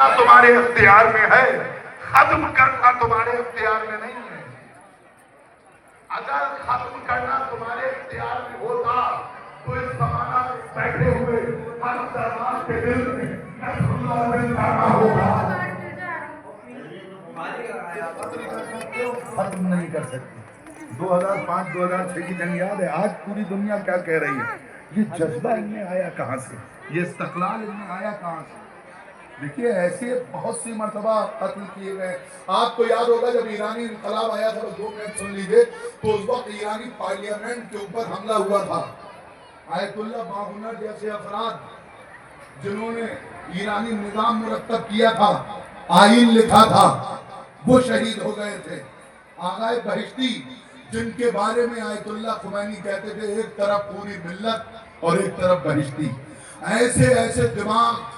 तुम्हारे इख्तियार में है, खत्म करना तुम्हारे इख्तियार में नहीं है। अगर खत्म करना तुम्हारे इख्तियार में होता तो इस जमाना में बैठे हुए हर दरबार के दिल में होगा। खत्म नहीं कर सकते। 2005-2006 की जंग याद है? आज पूरी दुनिया क्या कह रही है? ये जज्बा इनमें आया कहां से? ये इस्तक़लाल इनमें आया कहां से? देखिए, ऐसे बहुत सी मर्तबा कत्ल किए गए। आपको याद होगा जब ईरानी इनकलाब आया था, 2 मिनट सुन लीजिए, तो उस वक्त ईरानी पार्लियामेंट के ऊपर हमला हुआ था। आयतुल्लाह बाहुनर जैसे अफराद जिन्होंने ईरानी निजाम मुरत्तब किया था, आईन लिखा था, वो शहीद हो गए थे। आगाए बहिश्ती जिनके बारे में आयतुल्लाह खुमैनी कहते थे, एक तरफ पूरी मिल्लत और एक तरफ बहिश्ती, ऐसे ऐसे दिमाग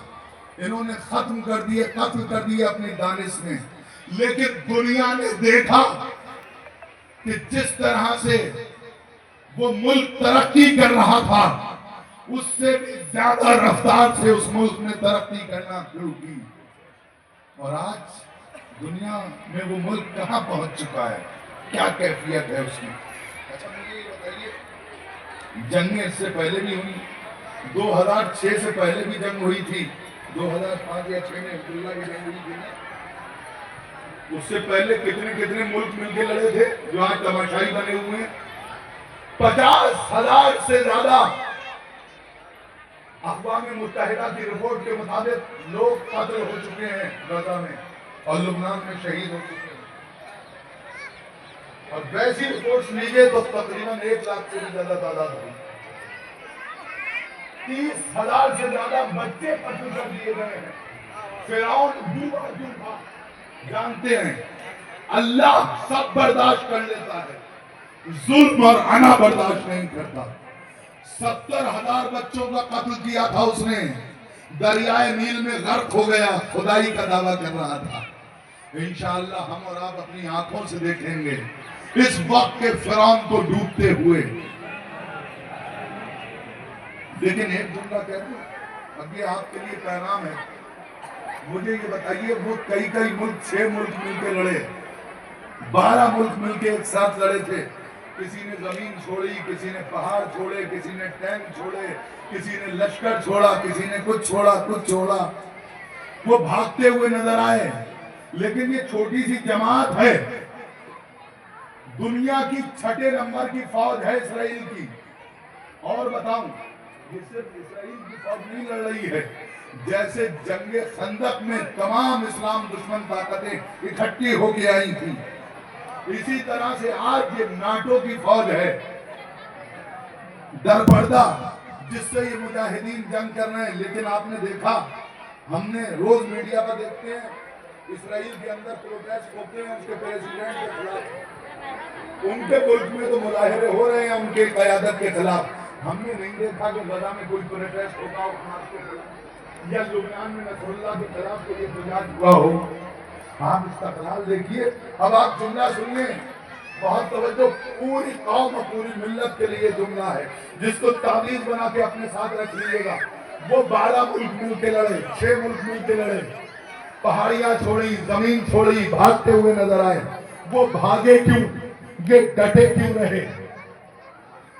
इन्होंने खत्म कर दिए, कत्ल कर दिए अपनी दानिश में। लेकिन दुनिया ने देखा कि जिस तरह से वो मुल्क तरक्की कर रहा था, उससे भी ज्यादा रफ्तार से उस मुल्क ने तरक्की करना शुरू की। और आज दुनिया में वो मुल्क कहां पहुंच चुका है, क्या कैफियत है उसकी। अच्छा, मुझे ये बताइए, जंगें इससे पहले भी हुई, 2006 से पहले भी जंग हुई थी, 2005 या 6 में अब्दुल्ला की जंग हुई थी। उससे पहले कितने कितने मुल्क मिलकर लड़े थे जो आज तमाशाई बने हुए हैं। 50,000 से ज्यादा अक़वाम मुत्तहिदा की रिपोर्ट के मुताबिक लोग कत्ल हो चुके हैं गाजा में और लुबनान में शहीद हो चुके हैं। और वैसी रिपोर्ट्स लीजिए तो तकरीबन 1 लाख से भी ज्यादा तादाद हुई। 30,000 से ज्यादा बच्चे कत्ल कर दिए गए हैं। फिरौन डूबा डूबा, जानते हैं अल्लाह सब बर्दाश्त कर लेता है, जुल्म और अना बर्दाश्त नहीं करता। 70,000 बच्चों का कत्ल किया था उसने, दरियाए नील में गर्क हो गया, खुदाई का दावा कर रहा था। इंशाअल्लाह हम और आप अपनी आंखों से देखेंगे इस वक्त के फिरौन को डूबते हुए। लेकिन एक जुमला कह दूं, अभी आपके लिए पैगाम है। मुझे ये बताइए, वो कई मुल्क, 6 मुल्क मिलकर लड़े, 12 मुल्क मिलकर एक साथ लड़े थे। किसी ने जमीन छोड़ी, किसी ने पहाड़ छोड़े, किसी ने टैंक छोड़े, किसी ने लश्कर छोड़ा, किसी ने कुछ छोड़ा। वो भागते हुए नजर आए। लेकिन ये छोटी सी जमात है, दुनिया की 6 नंबर की फौज है इसराइल की। और बताऊं, ये सिर्फ इसराइल की फौज नहीं लड़ रही है। जैसे जंगे खंदक में तमाम इस्लाम दुश्मन ताकतें इकट्ठी होके आई थी, इसी तरह से आज ये नाटो की फौज है दरपर्दा, जिससे ये मुजाहिदीन जंग कर रहे हैं। लेकिन आपने देखा, हमने रोज मीडिया पर देखते हैं, इसराइल के अंदर प्रोटेस्ट होते हैं उसके प्रेसिडेंट के खिलाफ, उनके मुल्क में तो मुजाहिरे हो रहे हैं उनके क़यादत के खिलाफ। हमने नहीं देखा कि गजा में कोई प्रोटेस्ट होता हो हमास के खिलाफ, या लुबनान में नसरुल्लाह के खिलाफ कोई एहतजाज हुआ हो। आप इस्तक़लाल देखिए। अब आप जुमला सुनिए, बहुत तवज्जो, पूरी कौम और पूरी मिल्लत के लिए जुमला है, जिसको तावीज़ बना के अपने साथ रख लीजिएगा। वो 12 मुल्क मिल के लड़े, 6 मुल्क मिल के लड़े, पहाड़ियां छोड़ी, जमीन छोड़ी, भागते हुए नजर आए। वो भागे क्यों? ये डटे क्यों रहे?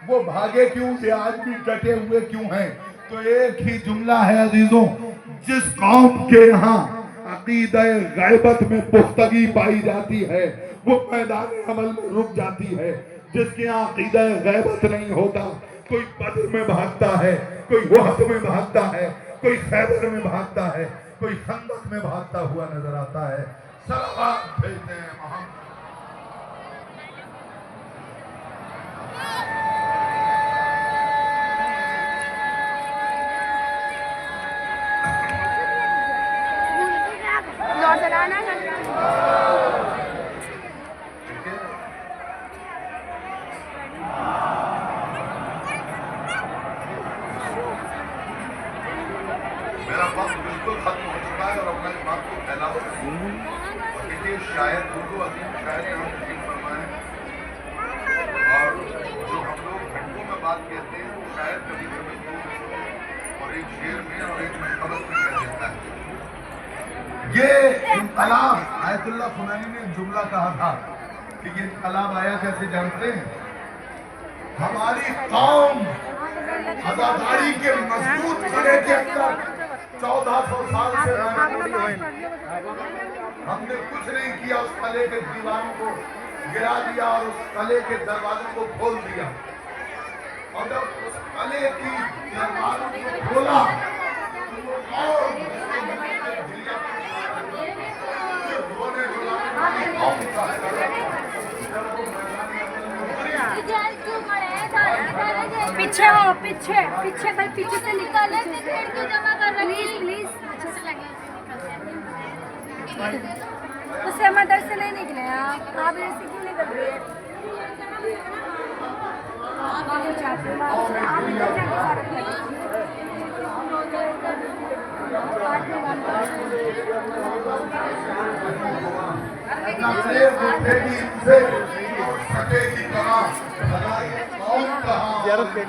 वो भागे क्यों? ये आज भी डटे हुए क्यों हैं? तो एक ही जुमला है अजीजों, जिस कौम के यहाँ अकीदा गैबत में पुख्तगी पाई जाती है, वो मैदान अमल में रुक जाती है। जिसके यहाँ अकीदा गैबत नहीं होता, कोई बद्र में भागता है, कोई वहद में भागता है, कोई खैबर में भागता है, कोई खंदक में भागता हुआ नजर आता है। सलावत भेजते हैं मोहम्मद। मेरा वक्त बिल्कुल खत्म हो चुका है और अब मैं इस बात को फैलाऊं। देखिए, शायद उर्दू अजीम शायर यहाँ नसीब फरमाए, और जो हम लोग घंटों में बात कहते हैं वो शायद कभी कभी और एक शेर में और एक मरतबत में कह देता है। ये इनकलाब आयतुल्लाह खुमैनी ने जुमला कहा था कि ये इनकलाब आया कैसे जानते हैं? हमारी कौम आजादी के मजबूत खड़े के अंदर 1400 साल से हमने कुछ नहीं किया, उस कले के दीवारों को गिरा दिया और उस कले के दरवाजों को खोल दिया। और जब उस कले की दरवाजों को खोला और पीछे हो, पीछे पीछे भाई, पीछे से निकाले जमा कर रही प्लीज। उससे मदर से नहीं निकले आप ऐसे क्यों नहीं कर रहे? आप चाहते हो आप इधर जाके